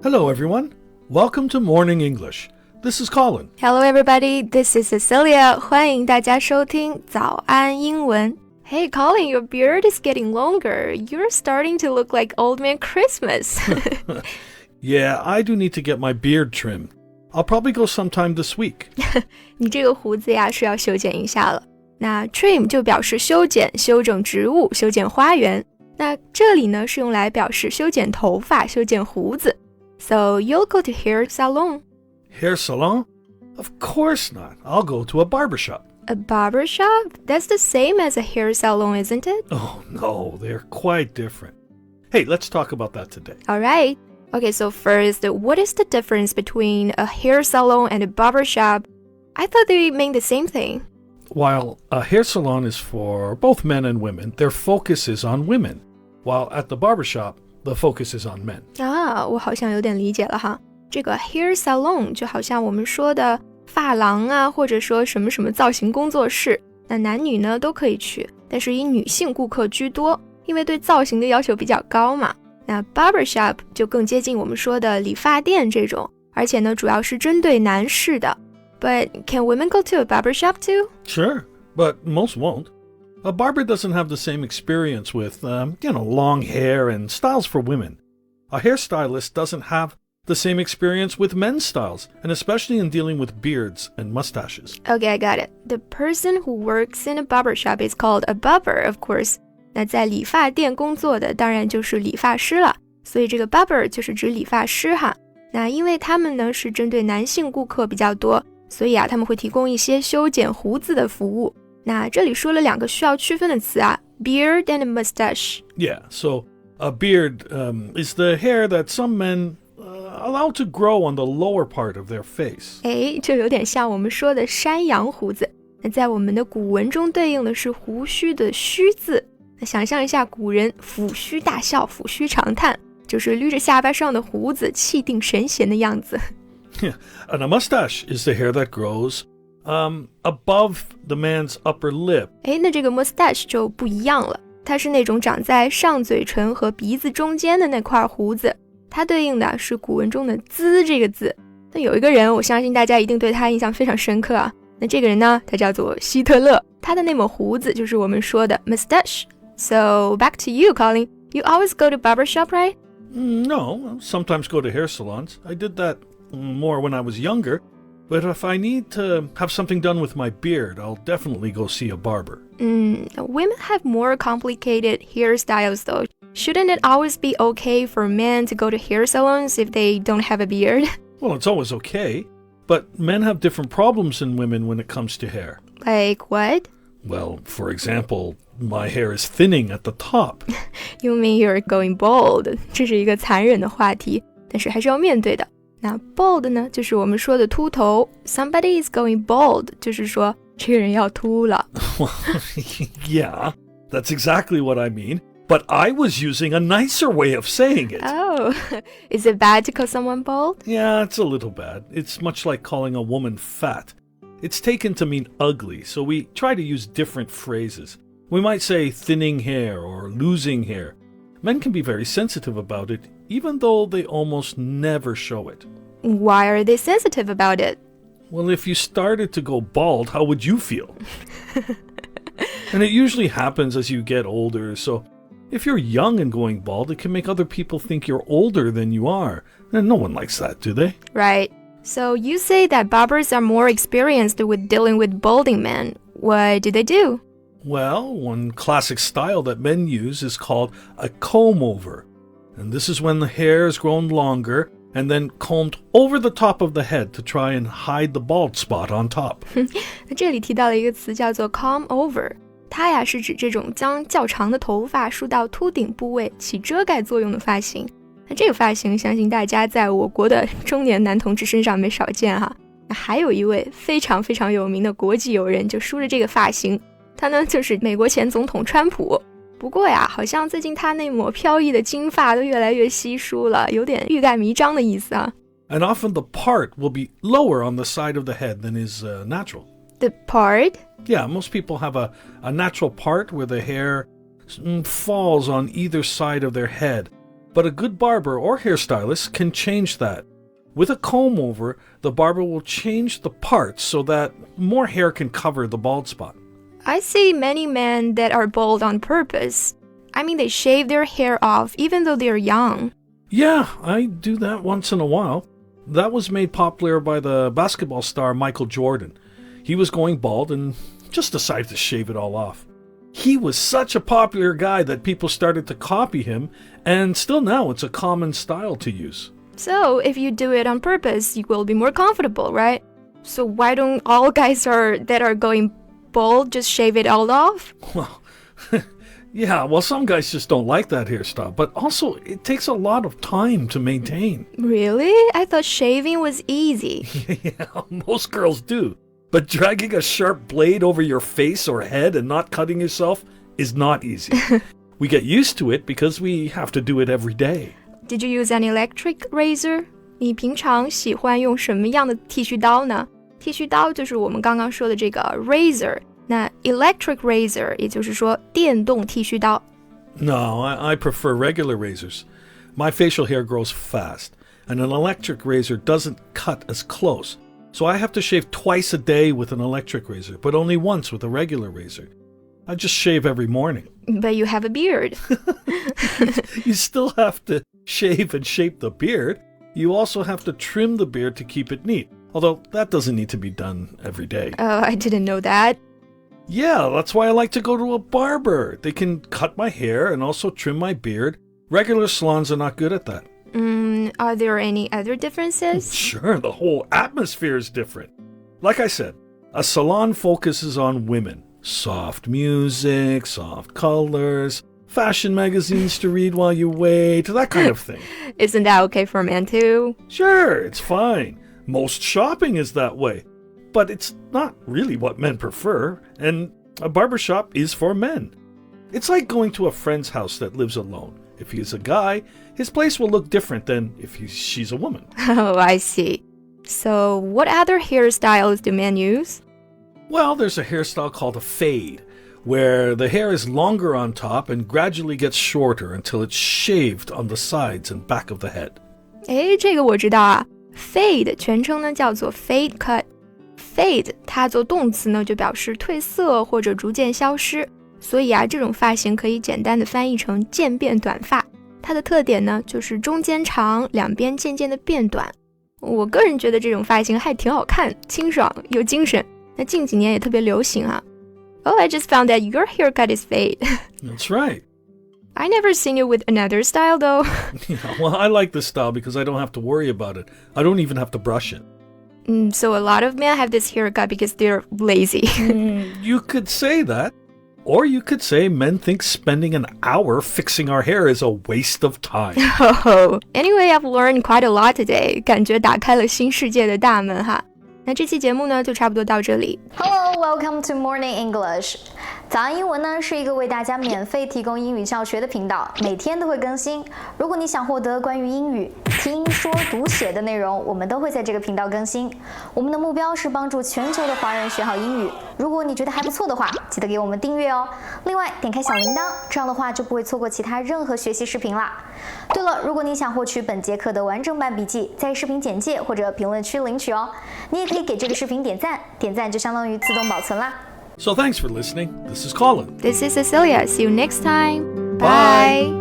Hello, everyone. Welcome to Morning English. This is Colin. Hello, everybody. This is Cecilia. 欢迎大家收听早安英文。Hey, Colin, your beard is getting longer. You're starting to look like Old Man Christmas. Yeah, I do need to get my beard trimmed. I'll probably go sometime this week. 你这个胡子呀是要修剪一下了。那 trim 就表示修剪、修整植物、修剪花园。那这里呢是用来表示修剪头发、修剪胡子。So you'll go to hair salon. Hair salon? Of course not. I'll go to a barbershop. A barbershop? That's the same as a hair salon, isn't it? Oh, no, they're quite different. Hey, let's talk about that today. All right. Okay, so first, what is the difference between a hair salon and a barbershop? I thought they mean the same thing. While a hair salon is for both men and women, their focus is on women. While at the barbershop, the focus is on men. 啊，我好像有点理解了哈。这个 hair salon 就好像我们说的发廊啊，或者说什么什么造型工作室，那男女呢都可以去，但是以女性顾客居多，因为对造型的要求比较高嘛。那 barbershop 就更接近我们说的理发店这种，而且呢主要是针对男士的。But can women go to a barbershop too? Sure, but most won't. A barber doesn't have the same experience with, long hair and styles for women. A hairstylist doesn't have the same experience with men's styles, and especially in dealing with beards and mustaches. Okay, I got it. The person who works in a barbershop is called a barber, of course. 那在理发店工作的当然就是理发师了，所以这个 barber 就是指理发师哈。那因为他们呢是针对男性顾客比较多，所以他们会提供一些修剪胡子的服务。那这里说了两个需要区分的词啊 ，beard and mustache. Yeah, so a beard is the hair that some men allow to grow on the lower part of their face. 就有点像我们说的山羊胡子。那在我们的古文中对应的是胡须的须字。那想象一下古人抚须大笑，抚须长叹，就是捋着下巴上的胡子，气定神闲的样子。Yeah, and a mustache is the hair that grows above the man's upper lip. 那这个 mustache 就不一样了，它是那种长在上嘴唇和鼻子中间的那块胡子，它对应的是古文中的滋这个字。那有一个人，我相信大家一定对他印象非常深刻啊。那这个人呢，他叫做希特勒，他的那抹胡子就是我们说的 mustache. So back to you, Colin. You always go to barbershop, right? No, sometimes go to hair salons. I did that more when I was younger. But if I need to have something done with my beard, I'll definitely go see a barber. Women have more complicated hairstyles, though. Shouldn't it always be okay for men to go to hair salons if they don't have a beard? Well, it's always okay. But men have different problems than women when it comes to hair. Like what? Well, for example, my hair is thinning at the top. You mean you're going bald? 这是一个残忍的话题，但是还是要面对的。那 bald 呢，就是我们说的秃头。Somebody is going bald， 就是说这个人要秃了。Yeah, that's exactly what I mean. But I was using a nicer way of saying it. Oh, is it bad to call someone bald? Yeah, it's a little bad. It's much like calling a woman fat. It's taken to mean ugly, so we try to use different phrases. We might say thinning hair or losing hair. Men can be very sensitive about it, even though they almost never show it. Why are they sensitive about it? Well, if you started to go bald, how would you feel? And it usually happens as you get older, so if you're young and going bald, it can make other people think you're older than you are. And no one likes that, do they? Right. So you say that barbers are more experienced with dealing with balding men. What do they do? Well, one classic style that men use is called a comb-over. And this is when the hair is grown longer and then combed over the top of the head to try and hide the bald spot on top. 这里提到了一个词叫做 comb over， 它呀是指这种将较长的头发梳到秃顶部位起遮盖作用的发型。那这个发型相信大家在我国的中年男同志身上没少见哈。那还有一位非常非常有名的国际友人就梳着这个发型，他呢就是美国前总统川普。不过呀，好像最近他那抹飘逸的金发都越来越稀疏了，有点欲盖弥彰的意思啊。And often the part will be lower on the side of the head than is natural. The part? Yeah, most people have a natural part where the hair falls on either side of their head. But a good barber or hairstylist can change that. With a comb over, the barber will change the parts so that more hair can cover the bald spot. I see many men that are bald on purpose. I mean, they shave their hair off even though they're young. Yeah, I do that once in a while. That was made popular by the basketball star Michael Jordan. He was going bald and just decided to shave it all off. He was such a popular guy that people started to copy him, and still now it's a common style to use. So, if you do it on purpose, you will be more comfortable, right? So why don't all guys that are going bald just shave it all off? Well, yeah, well, some guys just don't like that hairstyle, but also it takes a lot of time to maintain. Really? I thought shaving was easy. Yeah, most girls do. But dragging a sharp blade over your face or head and not cutting yourself is not easy. We get used to it because we have to do it every day. Did you use an electric razor? 你平常喜欢用什么样的剃须刀呢？剃须刀就是我们刚刚说的这个 razor， 那 electric razor 也就是说电动剃须刀。No, I prefer regular razors. My facial hair grows fast, and an electric razor doesn't cut as close. So I have to shave twice a day with an electric razor, but only once with a regular razor. I just shave every morning. But you have a beard. You still have to shave and shape the beard. You also have to trim the beard to keep it neat, although that doesn't need to be done every day. Oh, I didn't know that. Yeah, that's why I like to go to a barber. They can cut my hair and also trim my beard. Regular salons are not good at that. Are there any other differences? Sure, the whole atmosphere is different. Like I said, a salon focuses on women. Soft music, soft colors, fashion magazines to read while you wait, that kind of thing. Isn't that okay for men too? Sure, it's fine. Most shopping is that way. But it's not really what men prefer, and a barbershop is for men. It's like going to a friend's house that lives alone. If he's a guy, his place will look different than if she's a woman. Oh, I see. So what other hairstyles do men use? Well, there's a hairstyle called a fade, where the hair is longer on top and gradually gets shorter until it's shaved on the sides and back of the head. 诶，这个我知道啊。Fade 全称呢叫做 fade cut。Fade 它做动词呢就表示褪色或者逐渐消失。所以啊，这种发型可以简单的翻译成渐变短发。它的特点呢，就是中间长，两边渐渐的变短。我个人觉得这种发型还挺好看，清爽又精神。那近几年也特别流行啊。Oh, I just found that your haircut is fade. That's right. I never seen you with another style though. Yeah, well, I like this style because I don't have to worry about it. I don't even have to brush it. So a lot of men have this haircut because they're lazy. You could say that. Or you could say men think spending an hour fixing our hair is a waste of time. Oh, anyway, I've learned quite a lot today. 感觉打开了新世界的大门哈。那这期节目呢，就差不多到这里。Hello, welcome to Morning English. 早安英文呢是一个为大家免费提供英语教学的频道，每天都会更新。如果你想获得关于英语听说读写的内容，我们都会在这个频道更新。我们的目标是帮助全球的华人学好英语。如果你觉得还不错的话，记得给我们订阅哦。另外，点开小铃铛，这样的话就不会错过其他任何学习视频啦。对了，如果你想获取本节课的完整版笔记，在视频简介或者评论区领取哦。你也可以给这个视频点赞，点赞就相当于自动保存啦。So thanks for listening. This is Colin. This is Cecilia. See you next time. Bye. Bye.